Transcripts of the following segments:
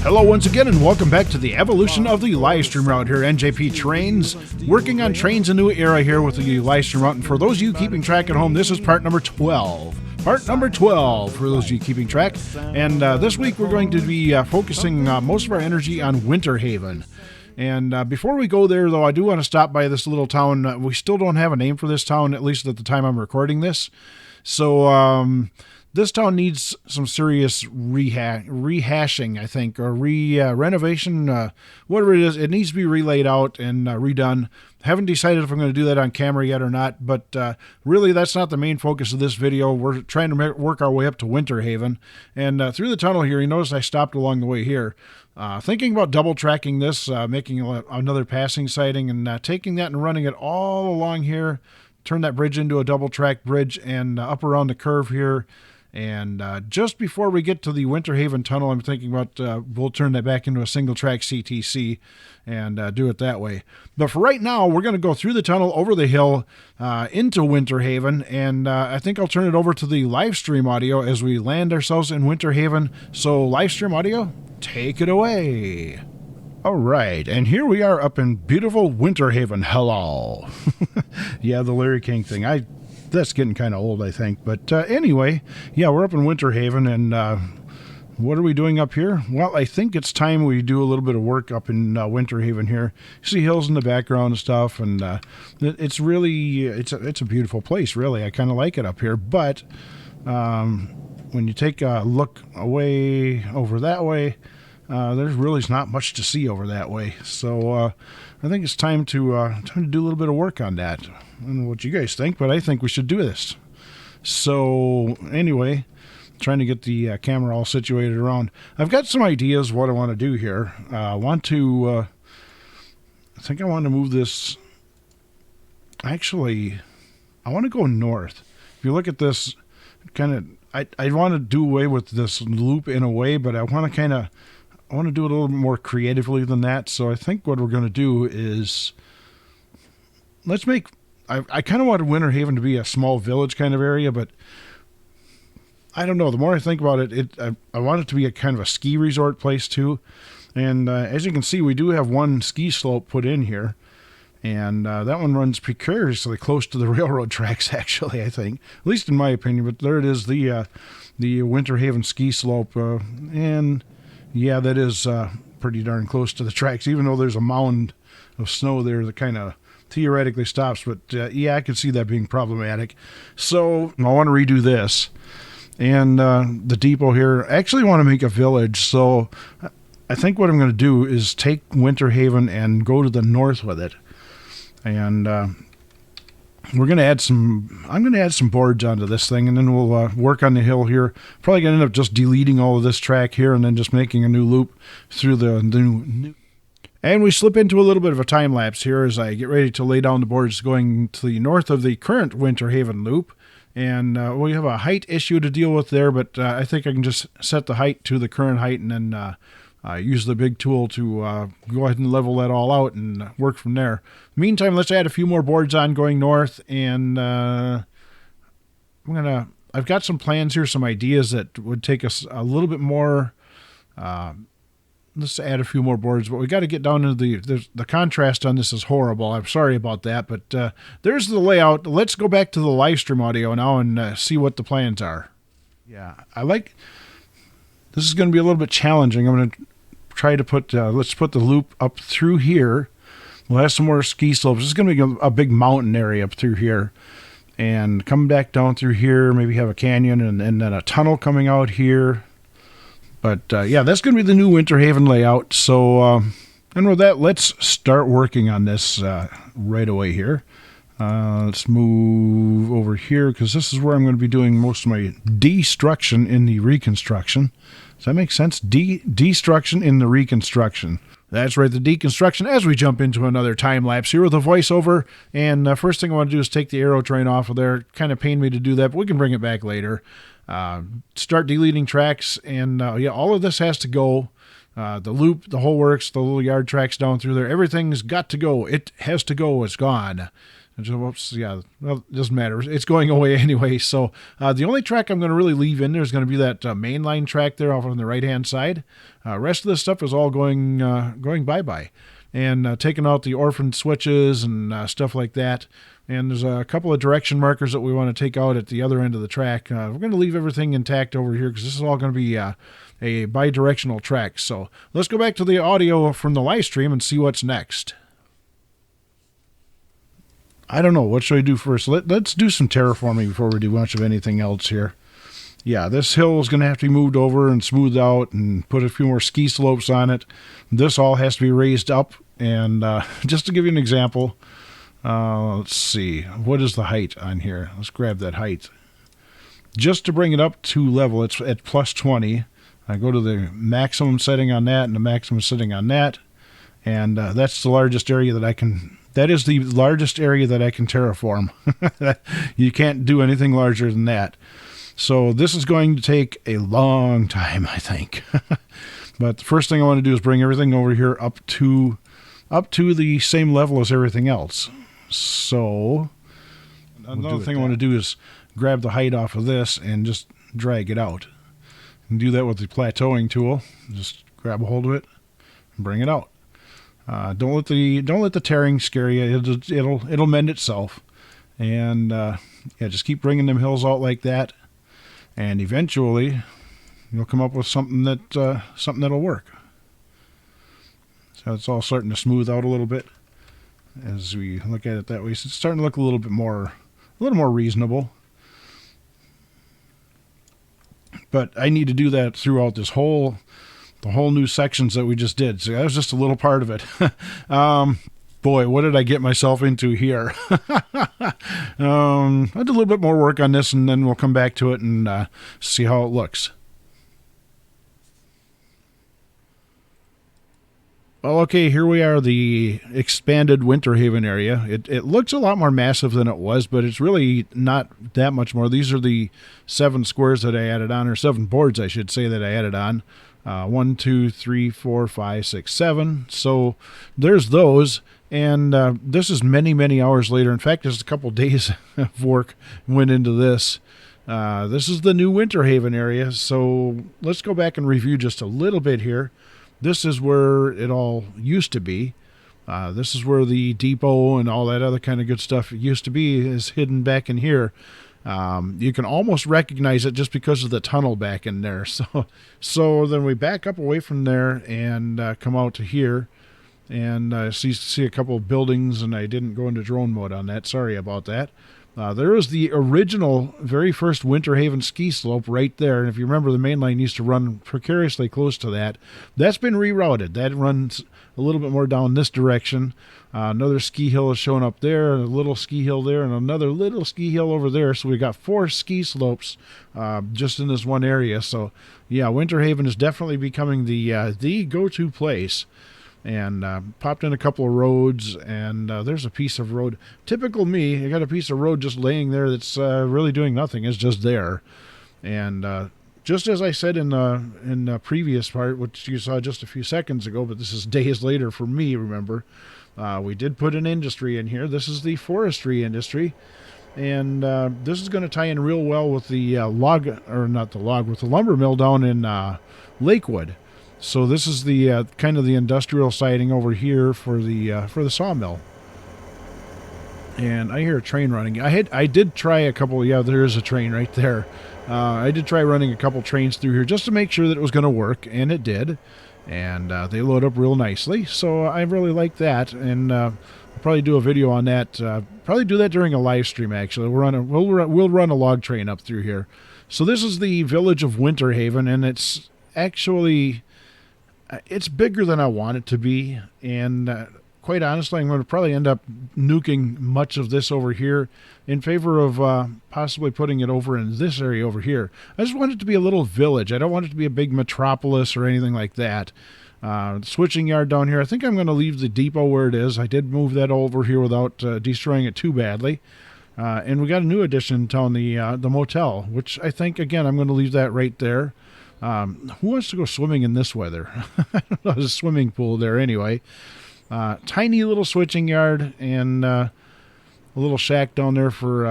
Hello once again and welcome back to the evolution of the live stream route here. NJP Trainz, working on Trainz a new era here with the live stream route. And for those of you keeping track at home, this is part number 12. Part number 12 for those of you keeping track. And this week we're going to be focusing most of our energy on Winterhaven. And before we go there, though, I do want to stop by this little town. We still don't have a name for this town, at least at the time I'm recording this. So this town needs some serious rehashing, I think, or renovation, whatever it is. It needs to be relaid out and redone. Haven't decided if I'm going to do that on camera yet or not, but really that's not the main focus of this video. We're trying to work our way up to Winterhaven. And through the tunnel here, you notice I stopped along the way here. Thinking about double tracking this, making another passing sighting, and taking that and running it all along here, turn that bridge into a double track bridge, and up around the curve here. And just before we get to the Winterhaven tunnel, I'm thinking about we'll turn that back into a single track CTC and do it that way. But for right now, we're going to go through the tunnel, over the hill, into Winterhaven, and I think I'll turn it over to the live stream audio as we land ourselves in Winterhaven. So live stream audio, take it away. All right, and here we are up in beautiful Winterhaven. Hello. Yeah, the Larry King thing. That's getting kind of old, I think. But anyway, yeah, we're up in Winterhaven, and what are we doing up here? Well, I think it's time we do a little bit of work up in Winterhaven here. You see hills in the background and stuff, and it's really, it's a beautiful place, really. I kind of like it up here, but when you take a look away over that way, there's really not much to see over that way. So I think it's time to do a little bit of work on that. I don't know what you guys think, but I think we should do this. So anyway, trying to get the camera all situated around. I've got some ideas what I want to do here. I think I want to move this. Actually, I want to go north. If you look at this, kind of, I want to do away with this loop in a way, but I want to do it a little bit more creatively than that. So I think what we're going to do is, let's make, I kind of wanted Winterhaven to be a small village kind of area, but I don't know. The more I think about it, I want it to be a kind of a ski resort place too. And as you can see, we do have one ski slope put in here. And that one runs precariously close to the railroad tracks, actually, I think. At least in my opinion. But there it is, the Winterhaven ski slope. And yeah, that is pretty darn close to the tracks, even though there's a mound of snow there that kind of theoretically stops. But yeah, I could see that being problematic. So I want to redo this. And the depot here, I actually want to make a village. So I think what I'm going to do is take Winterhaven and go to the north with it. And we're going to add some, I'm going to add some boards onto this thing, and then we'll work on the hill here. Probably going to end up just deleting all of this track here and then just making a new loop through the new. And we slip into a little bit of a time lapse here as I get ready to lay down the boards going to the north of the current Winterhaven loop. And we have a height issue to deal with there, but I think I can just set the height to the current height and then use the big tool to go ahead and level that all out and work from there. Meantime, let's add a few more boards on going north, and I've got some plans here, some ideas that would take us a little bit more. Let's add a few more boards, but we got to get down into the contrast on this is horrible. I'm sorry about that, but there's the layout. Let's go back to the live stream audio now and see what the plans are. Yeah, this is going to be a little bit challenging. I'm going to try to put, let's put the loop up through here. We'll have some more ski slopes. This is going to be a big mountain area up through here. And come back down through here, maybe have a canyon and then a tunnel coming out here. But yeah, that's going to be the new Winterhaven layout. So, and with that, let's start working on this right away here. Let's move over here because this is where I'm going to be doing most of my destruction in the reconstruction. Does that make sense? Destruction in the reconstruction. That's right, the deconstruction, as we jump into another time lapse here with a voiceover. And first thing I want to do is take the arrow train off of there. Kind of pained me to do that, but we can bring it back later. Start deleting tracks, and yeah, all of this has to go. The loop, the whole works, the little yard tracks down through there, everything's got to go. It has to go. It's gone. Whoops, yeah, well, it doesn't matter. It's going away anyway. So the only track I'm going to really leave in there is going to be that mainline track there off on the right-hand side. Rest of this stuff is all going bye-bye. And taking out the orphan switches and stuff like that. And there's a couple of direction markers that we want to take out at the other end of the track. We're going to leave everything intact over here because this is all going to be a bi-directional track. So let's go back to the audio from the live stream and see what's next. I don't know. What should I do first? Let's do some terraforming before we do much of anything else here. Yeah, this hill is going to have to be moved over and smoothed out and put a few more ski slopes on it. This all has to be raised up. And just to give you an example, let's see. What is the height on here? Let's grab that height. Just to bring it up to level, it's at plus 20. I go to the maximum setting on that and the maximum setting on that. And that's the largest area that I can... That is the largest area that I can terraform. You can't do anything larger than that. So this is going to take a long time, I think. But the first thing I want to do is bring everything over here up to the same level as everything else. So another thing I want to do is grab the height off of this and just drag it out. And do that with the plateauing tool. Just grab a hold of it and bring it out. Don't let the tearing scare you. It'll mend itself, and yeah, just keep bringing them hills out like that, and eventually you'll come up with something that'll work. So it's all starting to smooth out a little bit as we look at it that way. So it's starting to look a little more reasonable. But I need to do that throughout the whole new sections that we just did. So that was just a little part of it. Boy, what did I get myself into here? I'll do a little bit more work on this, and then we'll come back to it and see how it looks. Well, okay, here we are, the expanded Winterhaven area. It looks a lot more massive than it was, but it's really not that much more. These are the 7 squares that I added on, or 7 boards, I should say, that I added on. 1, 2, 3, 4, 5, 6, 7. So there's those, and this is many, many hours later. In fact, there's a couple days of work went into this. This is the new Winterhaven area, so let's go back and review just a little bit here. This is where it all used to be. This is where the depot and all that other kind of good stuff used to be, is hidden back in here. You can almost recognize it just because of the tunnel back in there. So then we back up away from there and come out to here and see a couple of buildings, and I didn't go into drone mode on that. Sorry about that. There is the original, very first Winterhaven ski slope right there. And if you remember, the main line used to run precariously close to that. That's been rerouted. That runs a little bit more down this direction. Another ski hill is showing up there, a little ski hill there, and another little ski hill over there. So we got 4 ski slopes just in this one area. So yeah, Winterhaven is definitely becoming the go-to place. And popped in a couple of roads, and there's a piece of road. Typical me, I got a piece of road just laying there that's really doing nothing. It's just there. And just as I said in the previous part, which you saw just a few seconds ago, but this is days later for me, remember, we did put an industry in here. This is the forestry industry. And this is going to tie in real well with the with the lumber mill down in Lakewood. So this is the kind of the industrial siding over here for the sawmill. And I hear a train running. I did try a couple. Yeah, there is a train right there. I did try running a couple trains through here just to make sure that it was going to work, and it did. And they load up real nicely. So I really like that, and I'll probably do a video on that. Probably do that during a live stream. Actually, we'll run a log train up through here. So this is the village of Winterhaven, and it's actually. It's bigger than I want it to be, and quite honestly, I'm going to probably end up nuking much of this over here in favor of possibly putting it over in this area over here. I just want it to be a little village. I don't want it to be a big metropolis or anything like that. Switching yard down here, I think I'm going to leave the depot where it is. I did move that over here without destroying it too badly. And we got a new addition in town, the motel, which I think, again, I'm going to leave that right there. Who wants to go swimming in this weather? I don't know, there's a swimming pool there anyway. Tiny little switching yard, and a little shack down there for,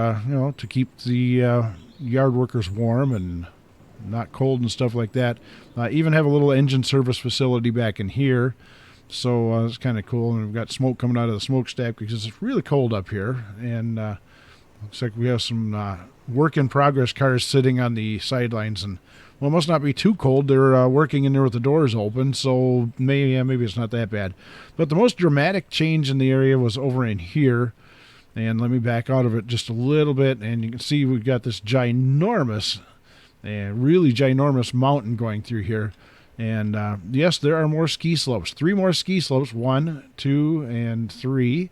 to keep the yard workers warm and not cold and stuff like that. Even have a little engine service facility back in here. So it's kind of cool. And we've got smoke coming out of the smokestack because it's really cold up here. And looks like we have some work in progress cars sitting on the sidelines. And, well, it must not be too cold. They're working in there with the doors open. So maybe it's not that bad. But the most dramatic change in the area was over in here. And let me back out of it just a little bit. And you can see we've got this ginormous, really ginormous mountain going through here. And yes, there are more ski slopes. 3 more ski slopes. 1, 2, and 3.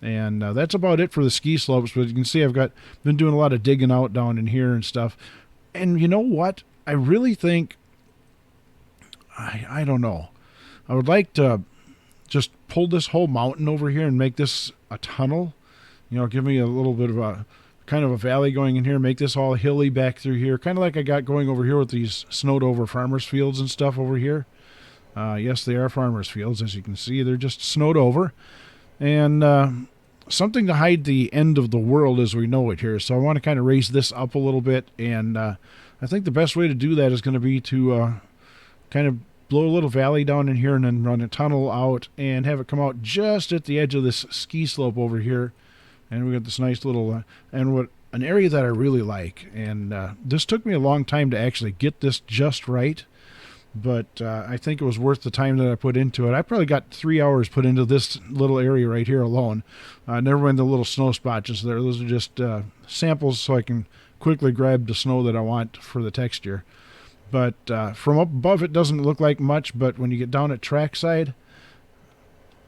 And that's about it for the ski slopes. But you can see I've been doing a lot of digging out down in here and stuff. And you know what? I really think, I don't know. I would like to just pull this whole mountain over here and make this a tunnel. Give me a little bit of a kind of a valley going in here, make this all hilly back through here, kind of like I got going over here with these snowed over farmers fields and stuff over here. Yes, they are farmers fields, as you can see. They're just snowed over. And something to hide the end of the world as we know it here. So I want to kind of raise this up a little bit. And I think the best way to do that is going to be to kind of blow a little valley down in here and then run a tunnel out and have it come out just at the edge of this ski slope over here. And we got this nice little, an area that I really like. And this took me a long time to actually get this just right. But I think it was worth the time that I put into it. I probably got 3 hours put into this little area right here alone. Never mind the little snow spots there. Those are just samples so I can quickly grab the snow that I want for the texture. But from up above it doesn't look like much, but when you get down at trackside,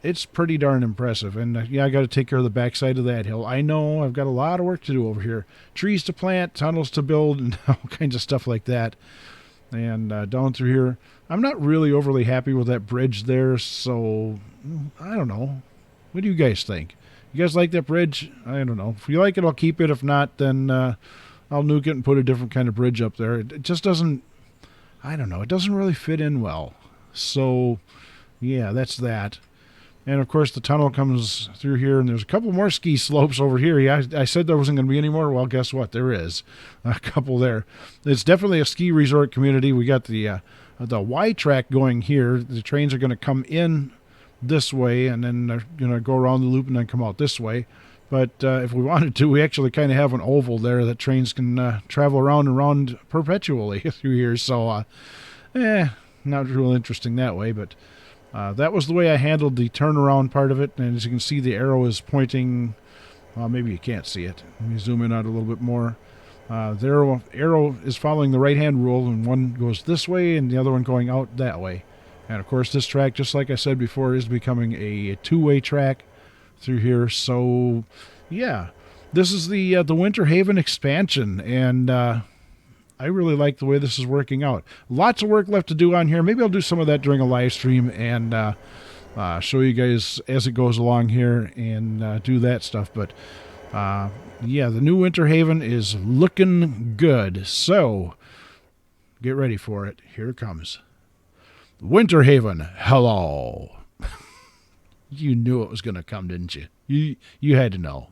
it's pretty darn impressive. And I got to take care of the backside of that hill. I know I've got a lot of work to do over here. Trees to plant, tunnels to build, and all kinds of stuff like that. And down through here, I'm not really overly happy with that bridge there, so I don't know. What do you guys think? You guys like that bridge? I don't know. If you like it, I'll keep it. If not, then I'll nuke it and put a different kind of bridge up there. It just doesn't, I don't know, it doesn't really fit in well. So, yeah, that's that. And, of course, the tunnel comes through here, and there's a couple more ski slopes over here. Yeah, I said there wasn't going to be any more. Well, guess what? There is a couple there. It's definitely a ski resort community. We got the Y track going here. The trains are going to come in this way, and then they're going to go around the loop and then come out this way. But if we wanted to, we actually kind of have an oval there that trains can travel around and around perpetually through here. So, not real interesting that way, but... that was the way I handled the turnaround part of it, and as you can see, the arrow is pointing, maybe you can't see it. Let me zoom in out a little bit more. The arrow is following the right-hand rule, and one goes this way and the other one going out that way. And, of course, this track, just like I said before, is becoming a two-way track through here. So, yeah, this is the Winterhaven Expansion, and... I really like the way this is working out. Lots of work left to do on here. Maybe I'll do some of that during a live stream and show you guys as it goes along here and do that stuff. But, yeah, the new Winterhaven is looking good. So, get ready for it. Here it comes. Winterhaven, hello. You knew it was going to come, didn't you? You had to know.